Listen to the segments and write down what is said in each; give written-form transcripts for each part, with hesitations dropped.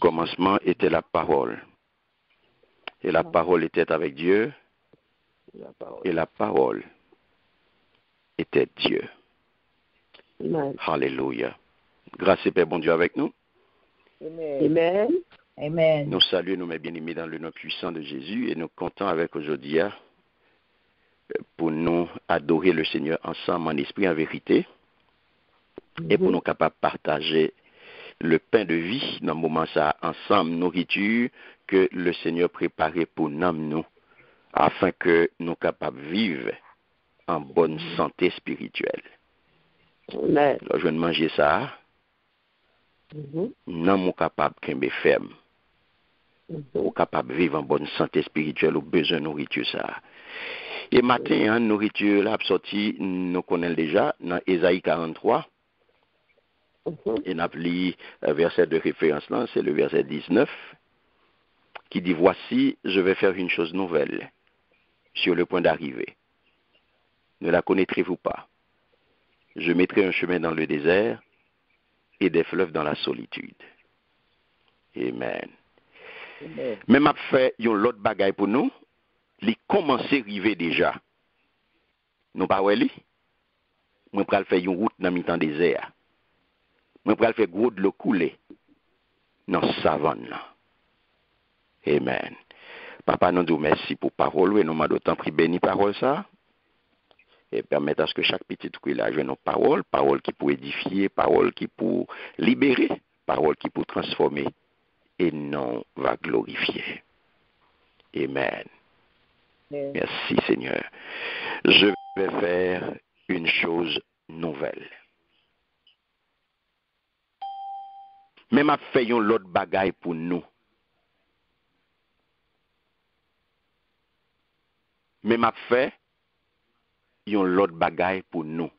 commencement était la parole. Et la parole était avec Dieu. Et la parole était Dieu. Amen. Alléluia. Grâce et paix, bon Dieu, avec nous. Amen. Amen. Nous saluons, nous, mes bien-aimés, dans le nom puissant de Jésus et nous comptons avec aujourd'hui pour nous adorer le Seigneur ensemble en esprit, en vérité, et pour nous capables de partager le pain de vie dans le moment ça ensemble, nourriture que le Seigneur préparait pour nous, afin que nous capables de vivre en bonne santé spirituelle. Amen. Alors, je vais manger ça, nous sommes capables de ferme. Ou capable de vivre en bonne santé spirituelle ou besoin de nourriture ça. Et matin, nourriture là sorti, nous connaissons déjà dans Ésaïe 43. Et nous avons lu verset de référence là, c'est le verset 19 qui dit voici, je vais faire une chose nouvelle sur le point d'arriver. Ne la connaîtrez-vous pas? Je mettrai un chemin dans le désert et des fleuves dans la solitude. Amen. Mais m'a fait yon l'autre bagaille pour nous, li commencer arriver déjà. Nous pas wè li. Moi pral faire une route dans mi-temps désert. Moi pral faire gros de l'eau couler dans savane là. Amen. Papa nous dit merci pour parole et nous m'a d'autant pris béni parole ça. Et permettre à ce que chaque petit truc là joue nos paroles, parole qui pour édifier, parole qui pour libérer, parole qui pour transformer et non va glorifier. Amen. Merci Seigneur. Je vais faire une chose nouvelle. Mais m'a fait yon l'autre bagaille pour nous. Mais m'a fait yon l'autre bagaille pour nous.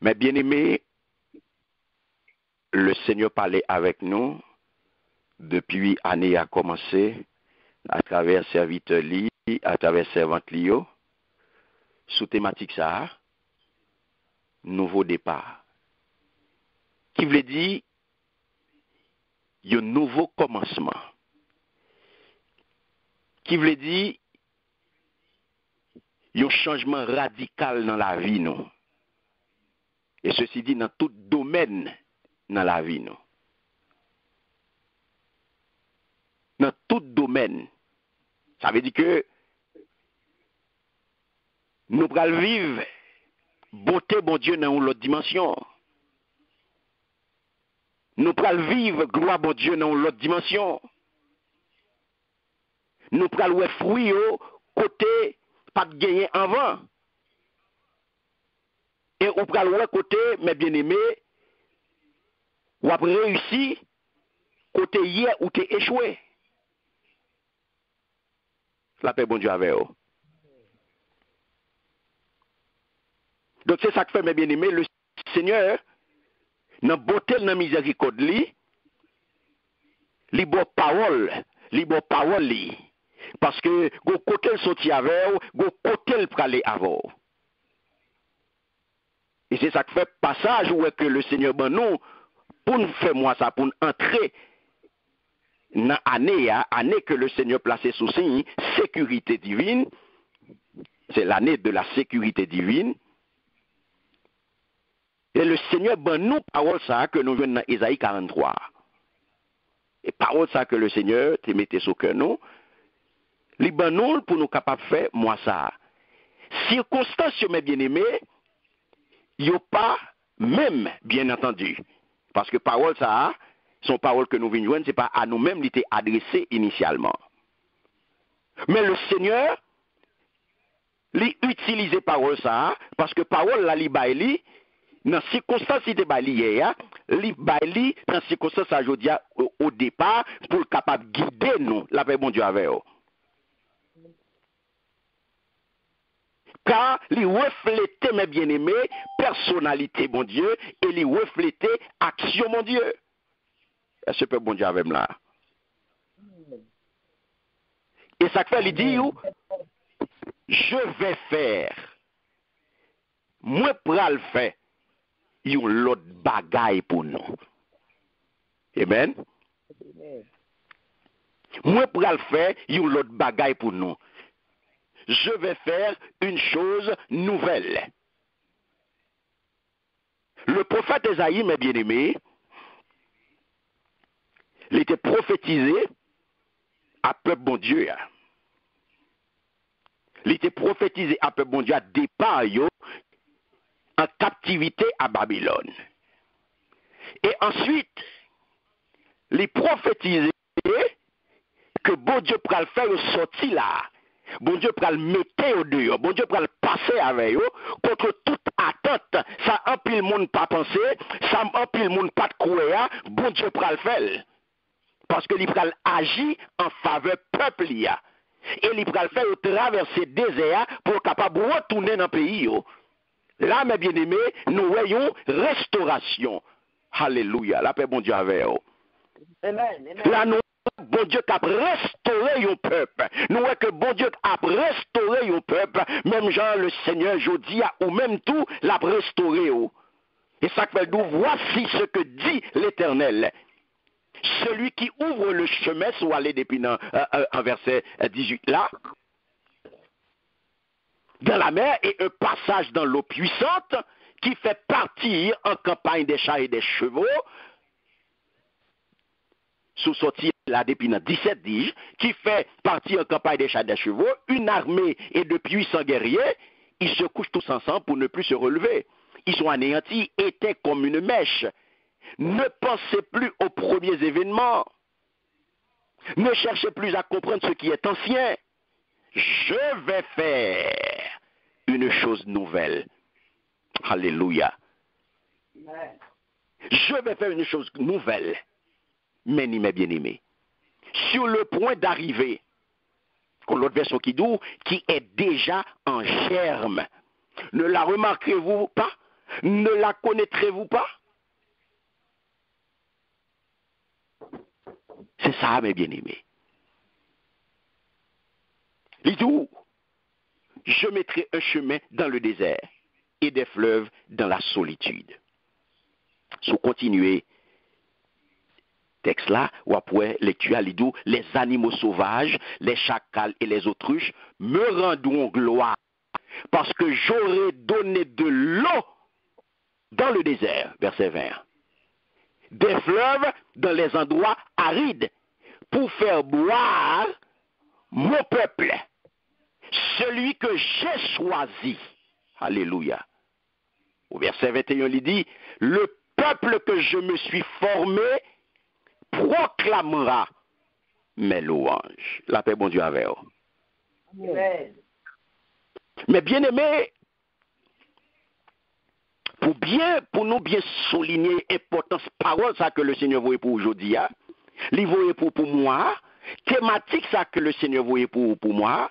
Mais bien aimé, le Seigneur parlait avec nous depuis l'année a commencé à travers serviteur li, à travers servante Lio, sous thématique ça, nouveau départ. Qui veut dire un nouveau commencement. Qui veut dire un changement radical dans la vie nous. Et ceci dit dans tout domaine dans la vie nous. Dans tout domaine. Ça veut dire que nous allons vivre beauté bon Dieu dans l'autre dimension. Nous allons vivre gloire bon Dieu dans l'autre dimension. Nous allons voir fruit au côté pas de gagner avant. Et on allons voir côté mes bien-aimés ou après réussi côté hier ou t'es échoué. La paix bon Dieu avec vous. Donc c'est ça que fait mes bien-aimés, le Seigneur dans beauté dans miséricorde li bon parole li parce que go côté le sorti avec go côté le praler avec. Et c'est ça que fait passage où est que le Seigneur ben nous pour nous faire moi ça pour nous entrer dans année que le Seigneur placé sous signe sécurité divine. C'est l'année de la sécurité divine. Et le Seigneur ben nous parole ça que nous venons dans Ésaïe 43. Et parole ça que le Seigneur te mette sur cœur nous. Li ben nous pour nous capable faire moi ça. Circonstance mes bien-aimés, yo pas même bien entendu. Parce que parole ça son parole que nous venons joindre, c'est pas à nous-mêmes qui était adressé initialement. Mais le Seigneur li utiliser parole ça parce que parole la li baili dans circonstance qui était baili hier, li baili dans circonstance ça jodi au départ pour capable guider nous la paix bon Dieu avec eux. Car li reflète mes bien-aimés personnalité bon Dieu et li reflète action mon Dieu. Est-ce que bon Dieu avec là? Et ça fait, il dit, je vais faire. Moi, pral faire yon l'autre bagaille pour nous. Amen. Moi pour le faire, yon l'autre bagaille pour nous. Je vais faire une chose nouvelle. Le prophète Esaïe, mes bien-aimés, il était prophétisé à peuple bon Dieu. Il était prophétisé à peuple bon Dieu à départ en captivité à Babylone. Et ensuite, il prophétisé que bon Dieu pourra le faire sortir là. Bon Dieu pourra le mettre au dehors. Bon Dieu pourra le passer avec eux contre toute attente. Ça empile le monde pas penser, ça empile le monde pas de croire. Bon Dieu pourra le faire. Parce que il pourra agir en faveur peuple. Et il pourra le faire traverser le désert pour être capable de retourner dans le pays. Là, mes bien-aimés, nous voyons restauration. Alléluia. La paix, bon Dieu, avec eux. Amen. Là, nous bon Dieu a restauré yon peuple. Nous voyons que bon Dieu a restauré yon peuple. Même Jean le Seigneur, je dis, ou même tout, l'a restauré. Et ça fait d'où, voici ce que dit l'Éternel. Celui qui ouvre le chemin, soit allé depuis en verset 18 là, dans la mer et un passage dans l'eau puissante qui fait partir en campagne des chars et des chevaux, sous sorti là depuis 17 dis, qui fait partie en campagne des chars et des chevaux, une armée et de puissants guerriers, ils se couchent tous ensemble pour ne plus se relever. Ils sont anéantis, étaient comme une mèche. Ne pensez plus aux premiers événements. Ne cherchez plus à comprendre ce qui est ancien. Je vais faire une chose nouvelle. Alléluia. Je vais faire une chose nouvelle. Mais ni mes bien-aimés. Sur le point d'arriver, comme l'autre version qui dit, qui est déjà en germe. Ne la remarquerez-vous pas? Ne la connaîtrez-vous pas? C'est ça, mes bien-aimés. Il dit, je mettrai un chemin dans le désert et des fleuves dans la solitude. Sous continuer, texte là, ou après lecture, il dit, les animaux sauvages, les chacals et les autruches me rendront gloire parce que j'aurai donné de l'eau dans le désert, verset 20. Des fleuves dans les endroits arides pour faire boire mon peuple, celui que j'ai choisi. Alléluia. Au verset 21, il dit, le peuple que je me suis formé proclamera mes louanges. La paix, bon Dieu, avec vous. Amen. Mais bien aimé, pour nous bien souligner l'importance parole ça que le Seigneur voyait pour aujourd'hui, il voyait pour moi, thématique ça que le Seigneur voyait pour moi,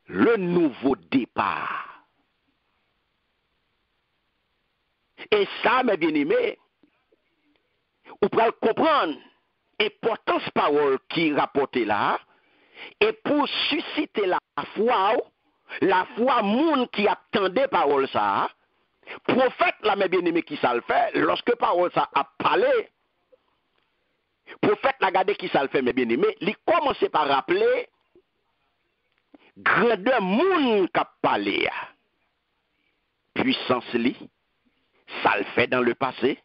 le nouveau départ. Et ça, mes bien-aimés, vous pouvez comprendre l'importance parole qui est rapportée là, et pour susciter la foi monde qui attendait parole ça, prophète là, mes bien-aimés, qui ça le fait, lorsque parole ça a parlé, prophète là, regardez qui ça le fait, mes bien-aimés, il commence par rappeler grandeur monde qui a parlé, puissance li, ça le fait dans le passé,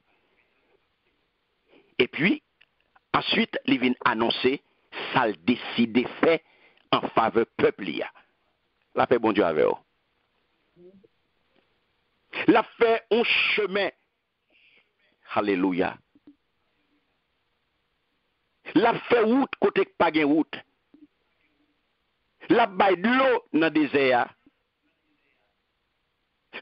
et puis, ensuite, il vient annoncer, ça le décide fait en faveur peuple. La paix, bon Dieu, avec vous. La fait un chemin. Alléluia. La fait route côté pas de route. La baille de l'eau dans le désert.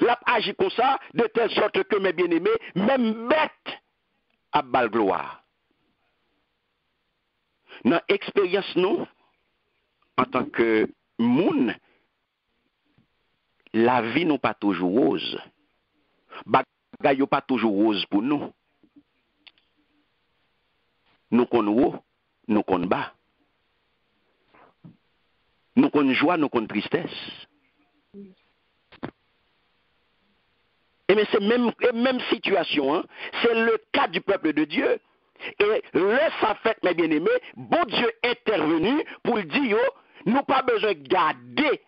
La agit comme ça, de telle sorte que mes bien-aimés, même bête, à bal gloire. Dans l'expérience, nous, en tant que moun, la vie n'est pas toujours rose. Bagay n'est pas toujours rose pour nous. Nous connaissons haut, nous connaissons bas. Nous connaissons joie, nous connaissons tristesse. bien-aimé, c'est même situation. Hein? C'est le cas du peuple de Dieu. Et là, ça fait, mes bien-aimés, bon Dieu intervenu pour le dire, nous pas besoin de garder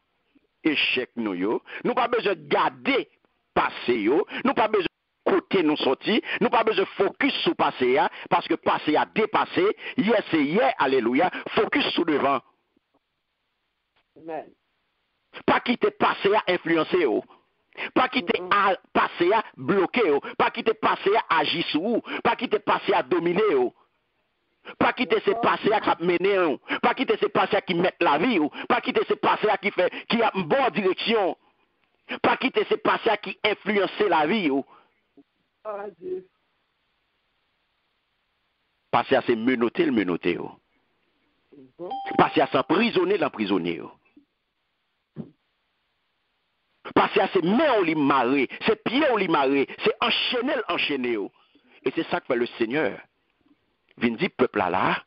échec nous, nous pas besoin de garder passé, nous pas besoin de côté nous sortir, nous pas besoin de focus sur passé, parce que passé a dépassé, hier c'est hier, alléluia, focus sur devant. Amen. Pas quitter passé à influencer, pas quitter passé à bloquer, pas quitter passé à agir sur vous, pas quitter passé à dominer, pas quitter ce passé à qui mener, pas quitter ce passé à qui met la vie, pas quitter ce passé à qui a une bonne direction, pas quitter ce passé à qui influence la vie. Passé à se menotter, le menotter. Passé à s'emprisonner, l'emprisonner. Parce que c'est mains on les marrer, c'est pieds on les marrer, c'est enchaîner l'enchaîner. Et c'est ça que fait le Seigneur. Vient dire peuple là,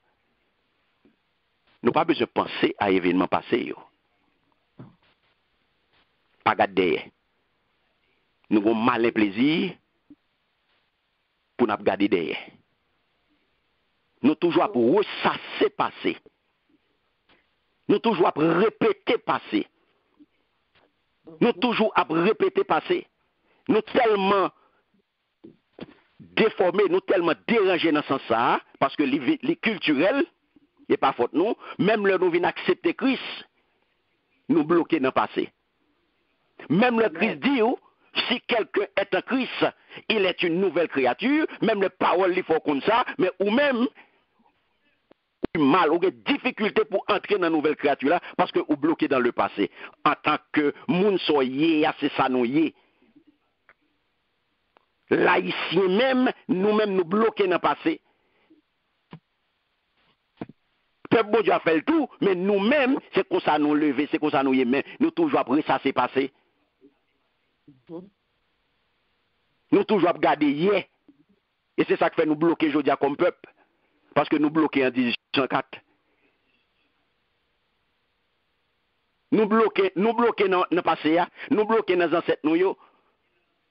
nous pas besoin de penser à événements passés. Pas garder. Nous avons malin plaisir pour nous garder derrière. Nous toujours pour ressasser passé. Nous toujours pour répéter passé. Nous toujours à répéter passé. Nous tellement déformés, nous tellement dérangés dans ce sens, parce que les culturels, et pas faute nous, même le nous venons accepter Christ, nous bloquer dans le passé. Même le Christ dit, si quelqu'un est en Christ, il est une nouvelle créature, même les paroles il faut comme ça, mais ou même mal ou des difficultés pour entrer dans la nouvelle créature là parce que vous bloquez dans le passé en tant que moun soyez c'est ça nous y laïcien même nous-mêmes nous bloquer dans le passé. Peuple bon Dieu a fait le tout mais nous-mêmes c'est comme ça nous lever c'est comme ça nous y mais nous toujours après ça c'est passé nous toujours garder hier et c'est ça qui fait nous bloquer aujourd'hui comme peuple parce que nous bloquons en 1804. Nous bloquons dans le passé, nous bloquons dans les ancêtres, nous,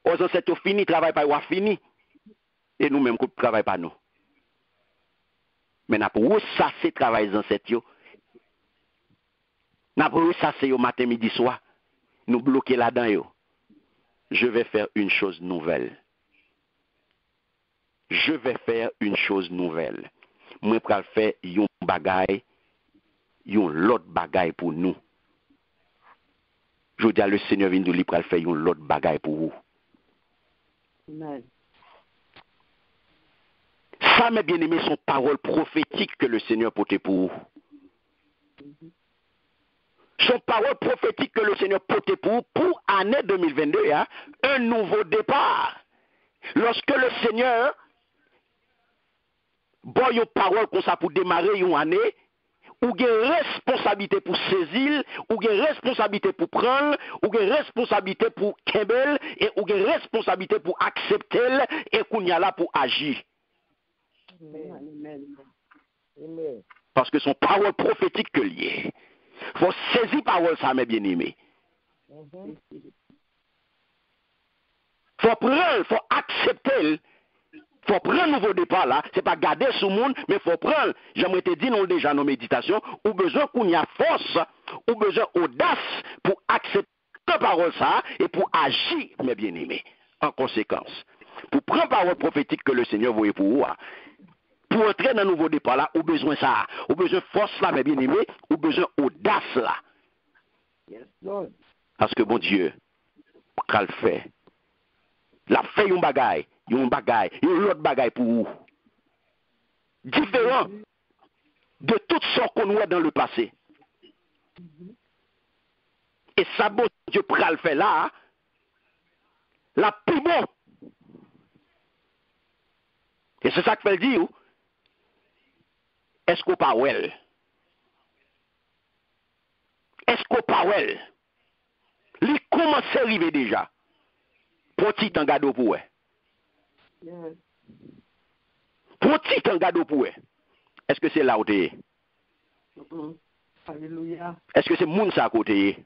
aux ancêtres fini, le travail pas fini, et nous-mêmes, nous ne travaillons pas nous. Mais nous avons ressasser le travail des ancêtres, nous avons ressasser au matin, midi, soir, nous bloquons là-dedans. Je vais faire une chose nouvelle. Je vais faire une chose nouvelle. Moi, je vais faire un bagaille, l'autre bagaille pour nous. Je dis à le Seigneur vient de lui pour faire une autre bagaille pour vous. Amen. Ça, mes bien-aimés, sont paroles prophétiques que le Seigneur portait pour vous. Sont paroles prophétiques que le Seigneur portait pour vous pour l'année 2022, un nouveau départ. Lorsque le Seigneur boit une parole comme ça pour démarrer une année, ou une responsabilité pour saisir, ou une responsabilité pour prendre, ou une responsabilité pour kembel, et ou une responsabilité pour accepter, et qu'on y a là pour agir. Amen. Parce que son parole prophétique que lié. Il faut saisir parole ça, mes bien-aimés. Faut prendre, faut accepter. Faut prendre un nouveau départ là, c'est pas garder sous le monde, mais faut prendre, j'aimerais te dire non déjà nos méditations, ou besoin qu'on y a force, ou besoin audace pour accepter la parole ça et pour agir, mes bien-aimés, en conséquence. Pour prendre parole prophétique que le Seigneur voyait pour vous, pour entrer dans un nouveau départ là, ou besoin ça, ou besoin force là, mes bien-aimés, ou besoin audace là. Yes, Lord. Parce que bon Dieu, qu'elle le fait. La fait un bagaille, un autre bagaille pour vous. Différent de tout ce qu'on voit dans le passé. Et ça, bon Dieu, pral le fait là, la plus bon. Et c'est ça que fait dire, est-ce qu'on pas well? Est-ce qu'on pas well? Il commence à arriver déjà. Petit en gado pour eux. Petit en gado pour eux. Est-ce que c'est là où tu es? Alléluia. Est-ce que c'est moun sa côté?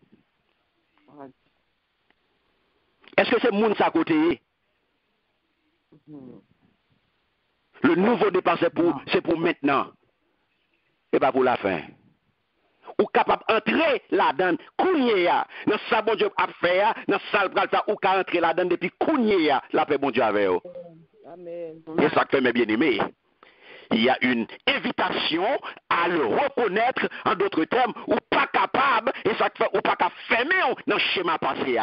Est-ce que c'est moun sa côté? Le nouveau départ, c'est pour maintenant. Et pas pour la fin. Ou capable d'entrer là-dedans, Kounyea, dans ça bon Dieu a fait, dans ça le pral ou ka entrer là-dedans depuis Kounyea, la paix bon Dieu avec vous. Amen. Et ça fait mes bien-aimés. Il y a une invitation à le reconnaître, en d'autres termes, ou pas capable, et ça fait ou pas qu'à fermer dans le schéma passé.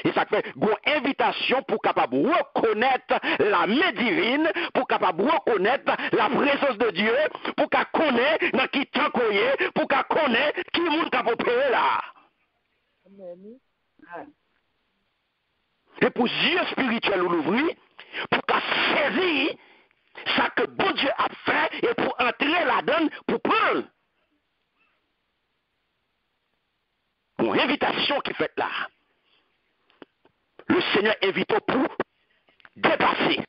Et ça fait une invitation pour capable reconnaître la main divine, pour capable reconnaître la présence de Dieu, pour qu'à connaître dans qui temps qu'on est, pour qu'à connaître qui monde capable opérer là. Amen. Et pour yeux spirituels ou l'ouvrir, pour qu'à saisir ça que bon Dieu a fait et pour entrer là-dedans, pour prendre. Une invitation qui est faite là. Le Seigneur invite pour dépasser,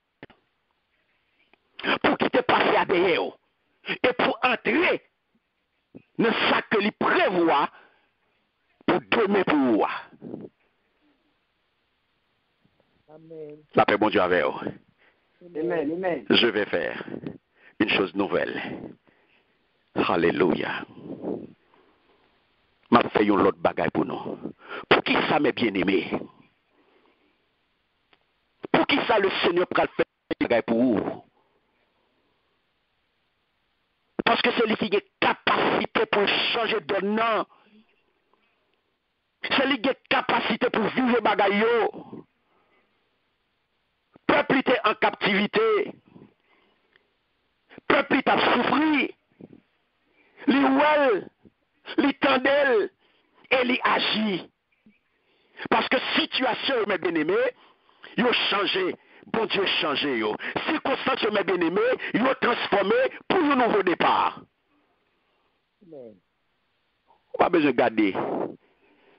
pour quitter passer à derrière, et pour entrer dans ça que lui prévoit pour demain pour vous. Amen. La paix, bon Dieu, avec vous. Amen. Amen. Je vais faire une chose nouvelle. Alléluia. Je vais faire une autre bagaille pour nous. Pour qui ça m'est bien aimé? Pour qui ça le Seigneur peut faire une bagaille pour vous? Parce que c'est lui qui a capacité pour changer de nom. C'est lui qui a capacité pour vivre bagaille. Peuple était en captivité. Peuple était souffri. Li ouel, li tendel, et li agit. Parce que situation, mes bien-aimés, ils ont changé. Bon Dieu changé. Circonstances, mes bien-aimés, ils ont transformé pour un nouveau départ. Amen. On n'a pas besoin de garder.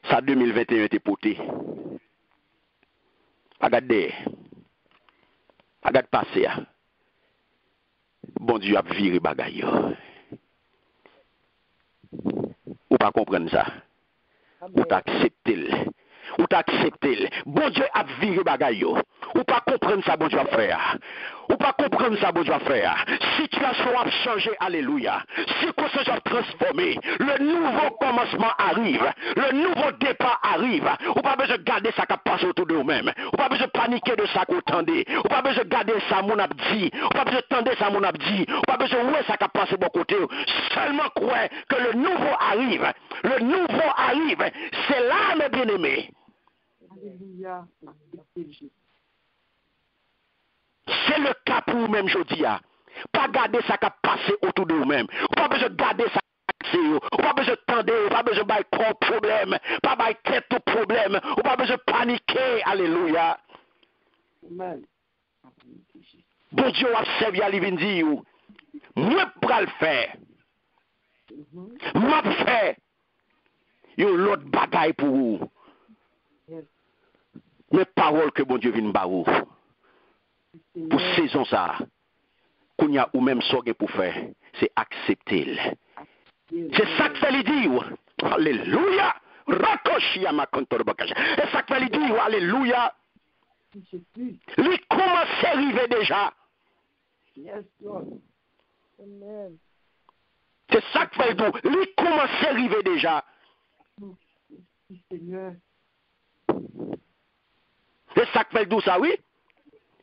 Ça 2021 était poté. Regardez. Regarde passer. Bon Dieu a viré bagaille. Ou pas comprendre ça. Ou t'accepter. Ou t'accepter. Bon Dieu a viré bagaille. Ou pas comprendre ça, bon Dieu a faire. Ou pas comprendre ça, bon Dieu a faire. Situation a changé, alléluia. Circonstance a transformé. Le nouveau commencement arrive. Le nouveau départ arrive. Ou pas besoin de garder ça qui passe autour de vous-même. Ou pas besoin de paniquer de ça qu'on tendait. Ou pas besoin de garder ça mon abdi. Ou pas besoin de tendre ça mon abdi. Ou pas besoin de voir ça qui passe de bon côté. Seulement croire que le nouveau arrive. Le nouveau arrive. C'est là, mes bien-aimés. Alléluia. C'est le cas pour vous-même, je dis. Pas garder ça qui a passé autour de vous-même. Pas besoin de garder ça qui a pas besoin de tendre, pas besoin de bailler trop problème, pas bailler tête au problème, pas besoin de paniquer. Alléluia. Amen. Bon Dieu a servi à lui dire, moi pour le faire. Moi faire. Yo l'autre bataille pour vous. Mais parole que bon Dieu vient de vous. Pour saison ça, qu'on y a ou même sorgue pour faire, c'est accepter. C'est ça que ça lui dit. Alléluia. Rakoshi à ma contor bagage. C'est ça que ça lui dit. Alléluia. Lui commence à arriver déjà. Yes, Lord. Amen. C'est ça que ça lui dit. Lui commence à arriver déjà. Seigneur. C'est ça que ça dit ça, oui?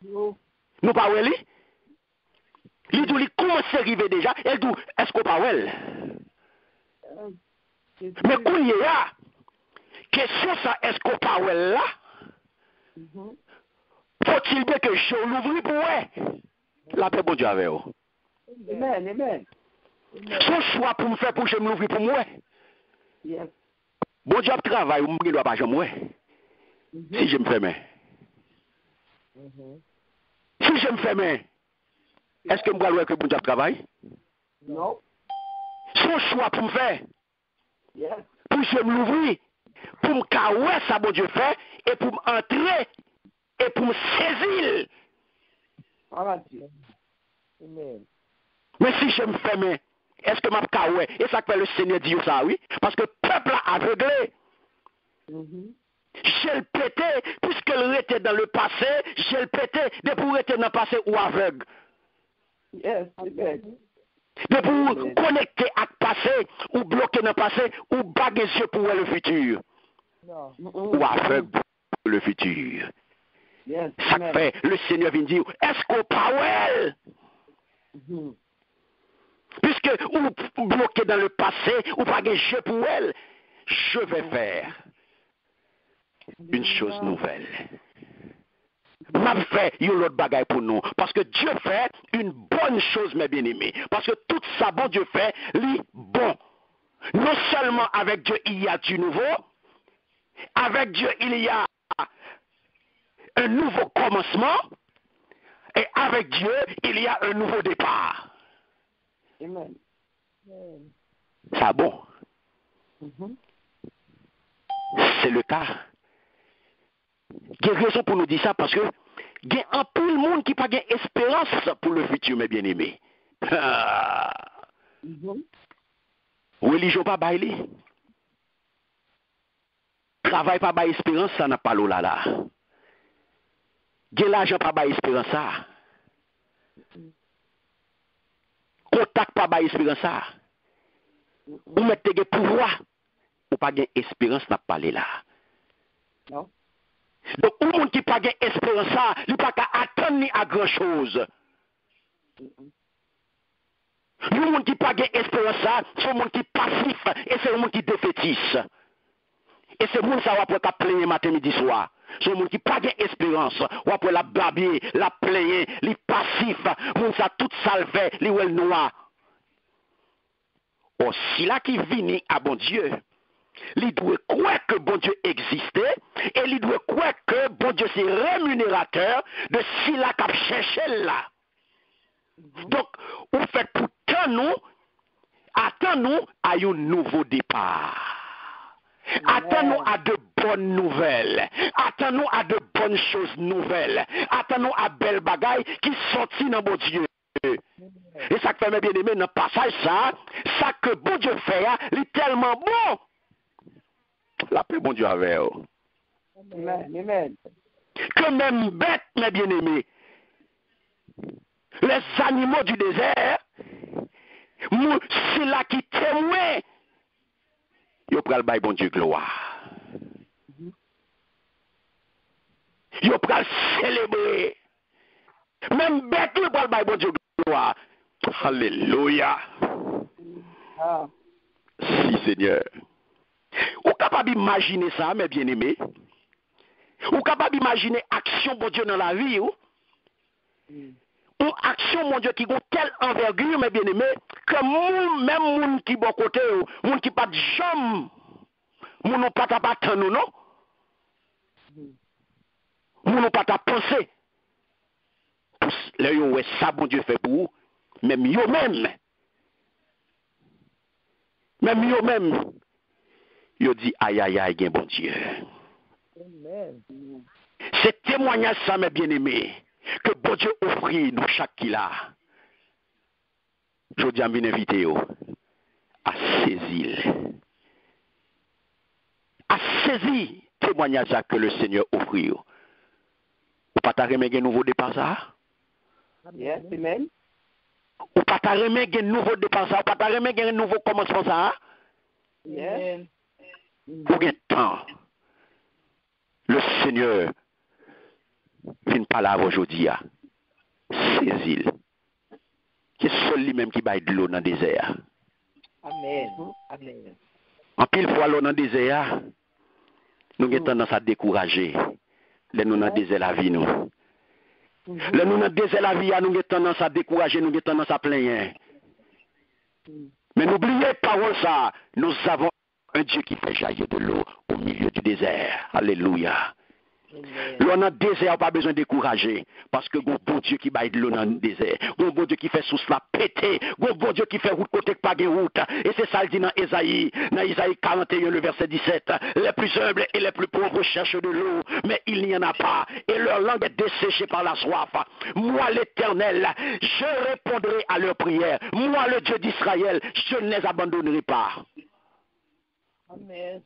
Nous pas oui? Il dit, il commence à arriver déjà. Elle dit, est-ce qu'on pas oui? Mais quand il y a, question ça, est-ce qu'on pas oui là? Faut-il bien que je l'ouvre pour ouais? La paix, bon Dieu, avec vous. Amen, amen. Son choix pour me faire pour que je m'ouvre pour moi. Yes. Bon Dieu, travail, ou ne doit pas jamais. Si je me fais main. Si je me fais main, est-ce que je vais que bon Dieu travaille? Non. Son choix pour me faire. Yes. Pour je m'ouvrir, pour me caouer ça, bon Dieu fait, et pour m'entrer, et pour me saisir. Amen. Mais si je me fais main, est-ce que ma caoué? Et ça que le Seigneur dit ça, oui? Parce que le peuple a aveuglé. J'ai le pété, puisqu'elle était dans le passé, j'ai le pété, de pour être dans le passé ou aveugle. Yes, amen. De pour connecter avec le passé, ou bloquer dans le passé, ou baguer yeux pour le futur. Non. Ou aveugle pour le futur. Yes, Ça amen. fait, le Seigneur vient dire, est-ce qu'on parle? Puisque ou bloqué dans le passé, ou pas de jeu pour elle, je vais faire une chose nouvelle. M'a fait une autre bagaille pour nous. Parce que Dieu fait une bonne chose, mes bien-aimés. Parce que tout ça, bon Dieu fait, lui, bon. Non seulement avec Dieu, il y a du nouveau, avec Dieu, il y a un nouveau commencement, et avec Dieu, il y a un nouveau départ. Amen. Ça bon. C'est le cas. Il y a raison pour nous dire ça parce que il y a un peu de monde qui n'a pas d'espérance pour le futur, mes bien-aimés. Religion pas bailler. Travail pas bailler espérance, ça n'a pas l'eau là. Il y a l'argent pas bailler espérance ça. Contact pas bailler espérance ça. Ou mettre des pouvoir, ou pas d'espérance n'a pas là. Non. Donc, au monde qui n'a pas d'espérance, il n'a pas qu'à attendre à grand chose. Le monde qui n'a pas d'espérance, c'est un monde qui est passif et c'est un monde qui est défaitiste. Et c'est le monde qui va plaindre matin, midi, soir. C'est un monde qui n'a pas d'espérance. Ou après la babier, la plaindre, les passif. Le monde ça tout salvé, les ouel noir. Or, si là qui vient à bon Dieu, il doit croire que bon Dieu existait et il doit croire que bon Dieu c'est rémunérateur de si la cap chercher là. Donc, on fait pour nous, attends-nous à un nouveau départ. Attends-nous à de bonnes nouvelles. Attends-nous à de bonnes choses nouvelles. Attends-nous à belles bagailles qui sortent dans bon Dieu. Et ça que fait mes bien-aimés dans le passage ça que bon Dieu fait, il est tellement bon. La paix, bon Dieu, avec eux. Amen. Amen. Que même bêtes, mes bien-aimés, les animaux du désert, c'est là qui témoignent, ils prennent le bon Dieu gloire. Ils prennent célébrer. Même bêtes, ils prennent le bon Dieu gloire. Alléluia. Ah. Si, Seigneur. Ou capable d'imaginer ça, mes bien-aimés? Ou capable d'imaginer action, bon Dieu, dans la vie? Ou action, mon Dieu, qui a telle envergure, mes bien-aimés, que même moun qui bon côté, moun qui pas de jambe, moun n'a pas de nous, non? Moun n'a pas de penser. Là, ouais, ça, bon Dieu, fait pour vous. Même yo même. Même yo même. Yo dit, aïe, aïe, aïe, bon Dieu. Amen. C'est témoignage, ça, mes bien-aimés, que bon Dieu offre nous chaque qui là. Je dis à mes invités à saisir. À saisir témoignage que le Seigneur offre. Ou pas t'arrêter un nouveau départ ça? Yes, amen. Ou pas t'arrêter un nouveau départ ça? Ou pas t'arrêter un nouveau commencement ça? Yes. Pour un temps, le Seigneur vient parler aujourd'hui. Saisis. C'est seul lui-même qui baille de l'eau dans le désert. Amen. Amen. En pile fois l'eau dans le désert, nous avons tendance à décourager. Là, nous dans le désert la vie, nous. Là, nous dans le désert la vie, nous avons tendance à décourager, nous avons tendance à plaindre. Mais n'oubliez pas ça, nous avons un Dieu qui fait jaillir de l'eau au milieu du désert. Alléluia. L'eau dans le désert, pas besoin de décourager. Parce que bon Dieu qui baille de l'eau dans le désert. Bon Dieu qui fait sous cela péter. Bon Dieu qui fait route côté pas de route. Et c'est ça le dit dans Isaïe 41, le verset 17. Les plus humbles et les plus pauvres cherchent de l'eau, mais il n'y en a pas. Et leur langue est desséchée par la soif. Moi, l'Éternel, je répondrai à leurs prières. Moi, le Dieu d'Israël, je ne les abandonnerai pas. Amen.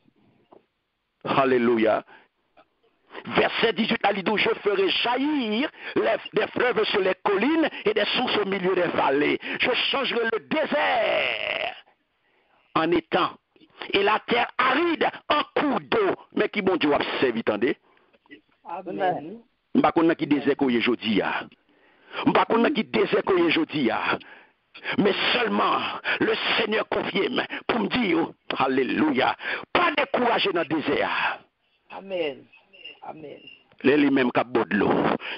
Alléluia. Verset 18, là, il dit, je ferai jaillir des fleuves sur les collines et des sources au milieu des vallées. Je changerai le désert en étang et la terre aride en cours d'eau. Mais qui bon Dieu a servi, attendez? Amen. Je ne sais pas qui désert qu'on y aujourd'hui. Je ne sais pas qui désert qu'on y aujourd'hui. Mais seulement le Seigneur confirme pour me dire, alléluia, pas décourager dans le désert. Amen. Amen. C'est lui-même qui a beau de l'eau.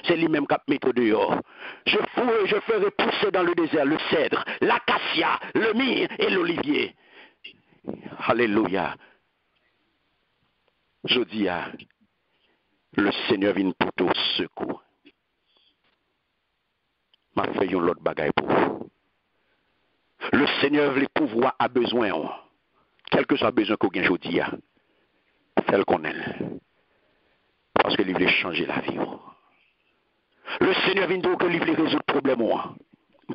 C'est lui-même qui a mis au dehors. Je ferai pousser dans le désert le cèdre, l'acacia, le myrrhe et l'olivier. Alléluia. Je dis, le Seigneur vient pour ton secours. Ma fait une autre bagaille pour vous. Le Seigneur veut pouvoir a besoin. Quel que soit le besoin qu'on a aujourd'hui, celle qu'on aime. Parce que lui veut changer la vie. Le Seigneur vient dire que lui veut résoudre le problème.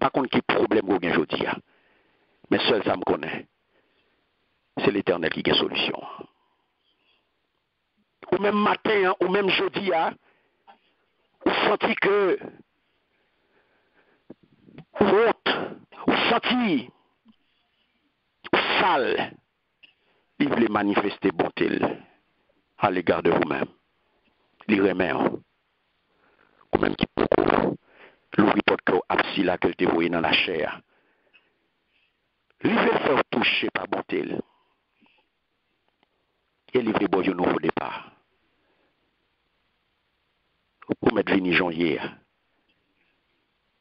Pas contre qui problème qu'on a aujourd'hui. Mais seul ça me connaît. C'est l'Éternel qui a solution. Ou même matin, ou même jeudi, vous sentez que honte, vous sentez sale, il voulait manifester bonté à l'égard de vous-même. Il remet, ou même qui peut l'ouvrir votre cœur absi là que te voyez dans la chair. Il veut faire toucher par bonté. Et il veut boire un nouveau départ. Pour mettre vini janvier,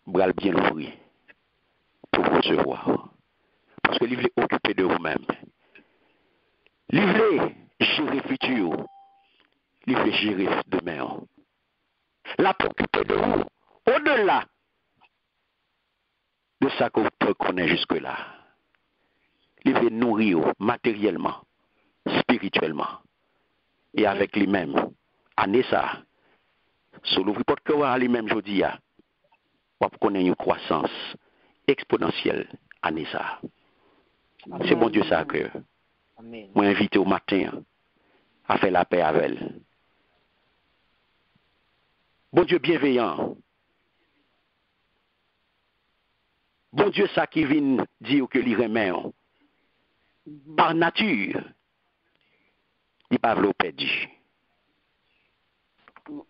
bral bien l'ouvrir pour vous recevoir. Parce que il veut occuper de vous-même. Il veut gérer le futur. Il veut gérer demain. La préoccuper de vous. Au-delà de ça que vous connaissez jusque-là. Il veut nourrir matériellement, spirituellement. Et avec lui-même. Année ça. Sur l'ouvrir porte cœur à lui-même, je dis, vous connaissez une croissance exponentielle année ça. C'est bon Dieu ça que moi invité au matin à faire la paix avec elle. Bon Dieu bienveillant. Bon Dieu ça qui vient dire que l'il remet par nature, il pas veut perdu.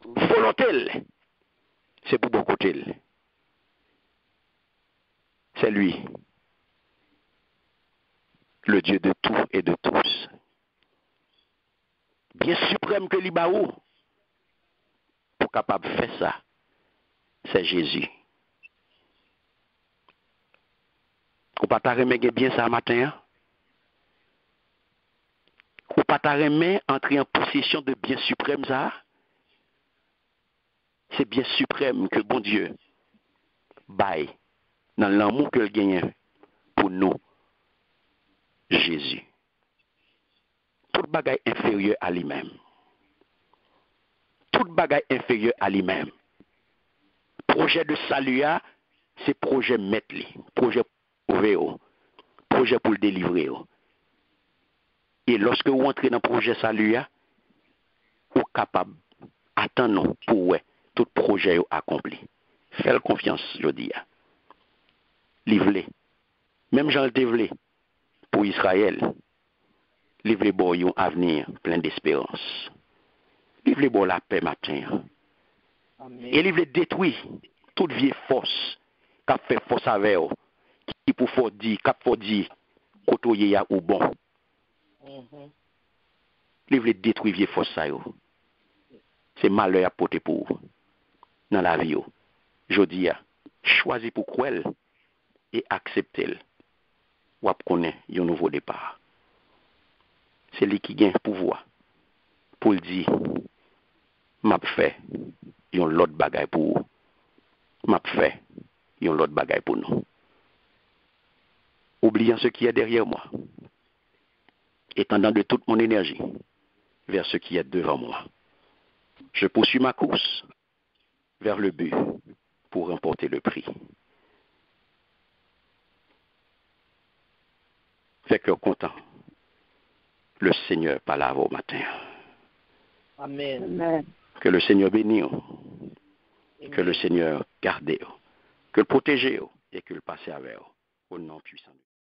Volonté, c'est pour bon côté. C'est lui, le Dieu de tout et de tous. Bien suprême que l'Ibaou, pour capable de faire ça, c'est Jésus. Ou pas ta remettre bien ça matin? Ou pas ta remettre entrer en possession de bien suprême ça? C'est bien suprême que bon Dieu baille dans l'amour qu'il gagne pour nous, Jésus. Tout bagaille inférieur à lui-même. Tout bagaille inférieur à lui-même. Projet de salut, c'est projet mettre, projet pour sauver, projet pour le délivrer. Et lorsque vous entrez dans le projet salut, vous êtes capable d'attendre pour tout projet accompli. Faites confiance, je dis. Livrez. Même Jean le développé pour Israël. Livrez bon un avenir plein d'espérance. Livrez bon la paix matin. Amen. Et livrez détruire toute vieille force qui fait force avec vous, qui pour faut dire, côtoyer ya ou bon. Livrez détruire vieille force ça yo. C'est malheur à porter pour vous dans la vie. Je dis, choisis pour croire et accepter. Ou à connaître un nouveau départ. C'est lui qui gagne pouvoir pour le dire, m'a fait un l'autre bagaille pour vous. M'a fait un l'autre bagaille pour nous. Oubliant ce qui est derrière moi, étendant de toute mon énergie vers ce qui est devant moi. Je poursuis ma course vers le but pour remporter le prix. Fait cœur content. Le Seigneur parle au matin. Amen. Amen. Que le Seigneur bénisse, que le Seigneur garde, que le protège et que le passe avec, au nom puissant.